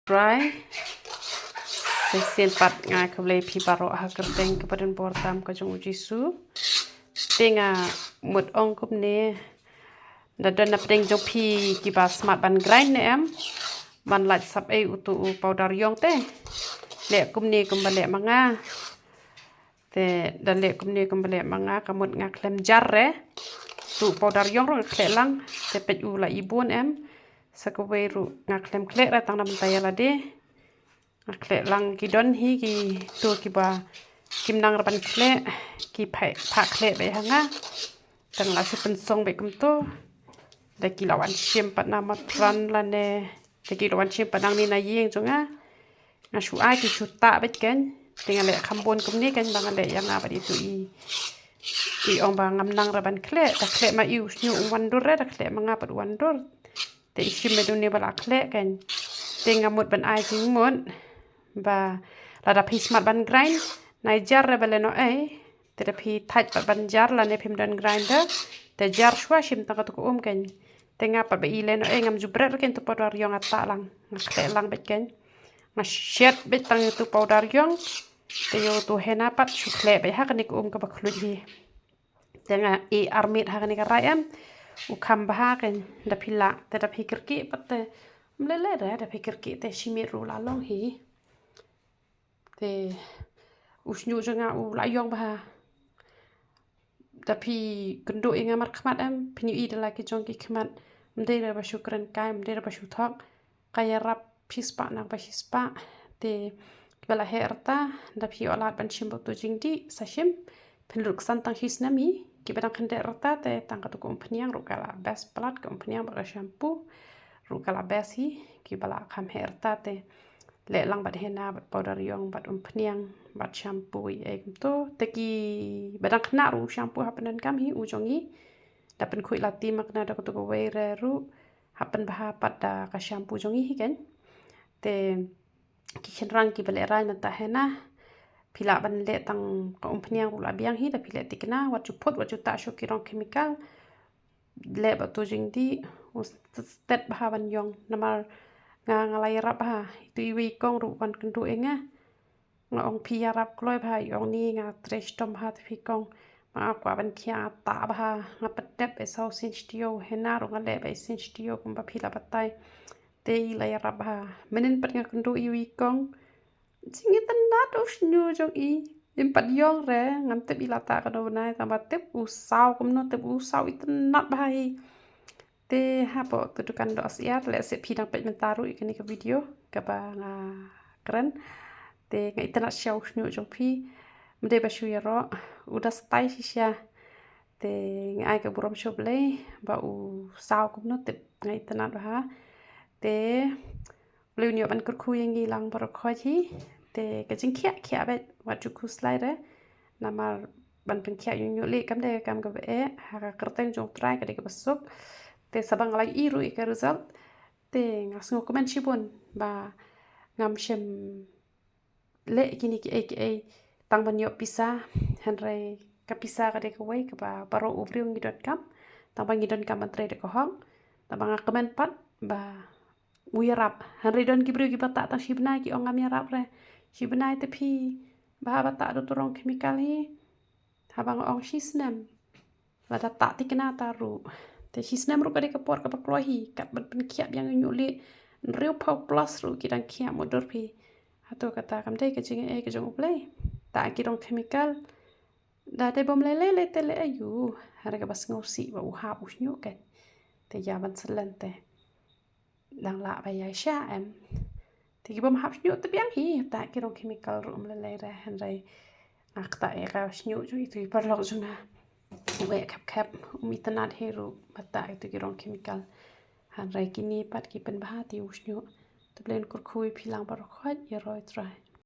Dry sepat nga kable pi baro ha kerteng kepadan portam ka jong ujisu tenga mut ong kumne dadan napdeng jong pi kiba smart ban grind ne em ban lach sap e utu powder yong te le kumne kumbale manga te dan le kumne kumbale manga kamut nga klem jar re tu powder yong ro klelang te pej u la ibun em sakaweru nga klem kle ra tang nam tayala de kle lang ki don hi ki tu ki ba kim nang rapan kle ki phai pha kle be hanga tang la pen song be kum to da ki lawan chim pat na ma tran la ne da ki lawan chim pat nang ni na yeng jonga nga shu ai ki shu ta bet ken tinga le khambon kum ni ken bang le yang ba di tu i ong ba ngam nang rapan kle da kle ma iu nyu wan dur re da kle ma nga pat wan dur te chim me du ne bala kle ken tinga mut ban ai jing mut ba la da pi smart ban grind nai jar rebele no te da pi thaj ban jar la ne phim dan grinder te jar shwa shim ta ka kum ken tenga pa be ile no ngam jubrer ken tu powder yong ata lang ngakle lang bet ken ma shet bet tang tu powder yong te yo tu hena pat shukle be ha kan ku ka ba khlu hi tenga e armit ha kan ka rayam u kham ba ha ken da pila te da pi kirki pat te mlele da pi kirki te shimi ru la long hi te usnyu jonga u la yong ba tapi kendo inga mar khmat am pinyu i dala ki jong ki khmat mdera ba shukran kai mdera ba shuthok kaya rap pispa na ba hispa te bala herta da pi olat ban shimbo to jingdi sashim pinluk santang hisnami ki badang khande rata te tang ka to kompanyang ru kala best plat kompanyang ba shampoo ru kala best hi ki bala kham herta te le lang bat hena bat powder yong bat pniang bat shampoo e to teki badang khna ru shampoo hapan kam hi ujongi dapen khui lati makna da to we re ru hapan bah pat da ka shampoo jongi hi ken te ki khenrang ki bale rai na ta hena phila ban le tang ka pniang ru la biang hi da phile tikna wat chu phot wat chu ta sho ki rong chemical le ba to jing di stet bah ban yong namar nga ngalai rap ha tu iwi kong ru kan kendu enga nga ong pi rap kloi bha yong ni nga tresh tom ha phi kong ma kwa ban khia ta bha nga patep e sau sin stio hena ru nga le ba sin stio kum ba phila batai te i lai rap ha menen pat nga kendu iwi kong singi tan na to snu jong i im pat yong re ngam te bi la ta ka do na ta ba te u sau kum no te u sau i tan nat bha hi te hapo tutukan do asiat le se pidang pet mentaru ikani ka video ka ba nga keren te nga itana show nyu jong pi mde ba shu yaro uda stai shisha te nga ai ka burom shoble ba u sao kum no te nga itana ha te lu nyu ban kur khu yangi lang bar khoi hi te ka jing khia khia bet wa chu khu slide namar ban pen khia yu le kam de kam ka be ha ka kerteng jong try ka de ka basuk te sabang lagi iru ika result te ngas ngo komen shibun ba ngam shem le kini ki tang ban yo pisa henre ka pisa ka de ka wai ka ba baro ubriung.com tang ban ngidon kam antre de ko hong tang ban komen pat ba wirap henre don ki bru ki pata tang shibna ki ongam ya rap re shibna te phi ba bata do torong chemical hi habang ong shisnem la ta tikna taru te hisnem ru ka de ka por ka paklohi kat ban pen khiap yang nyuli riu pau plus ru ki dang khiap modor pi ato kata kam de ka jing ka jong play ta ki dong chemical da te bom le te le ayu har ka bas ngosi ba u ha u nyu ke te ya ban selente dang la ba ya sha em te ki bom hap nyu te biang hi ta ki dong chemical ru le re han re akta e ka nyu ju tu par lo juna we kap umitanat heru bata itu kirong chemical han rai kini pat ki pen bahati usnyo to blen kur khui philang bar khoj ye roi trai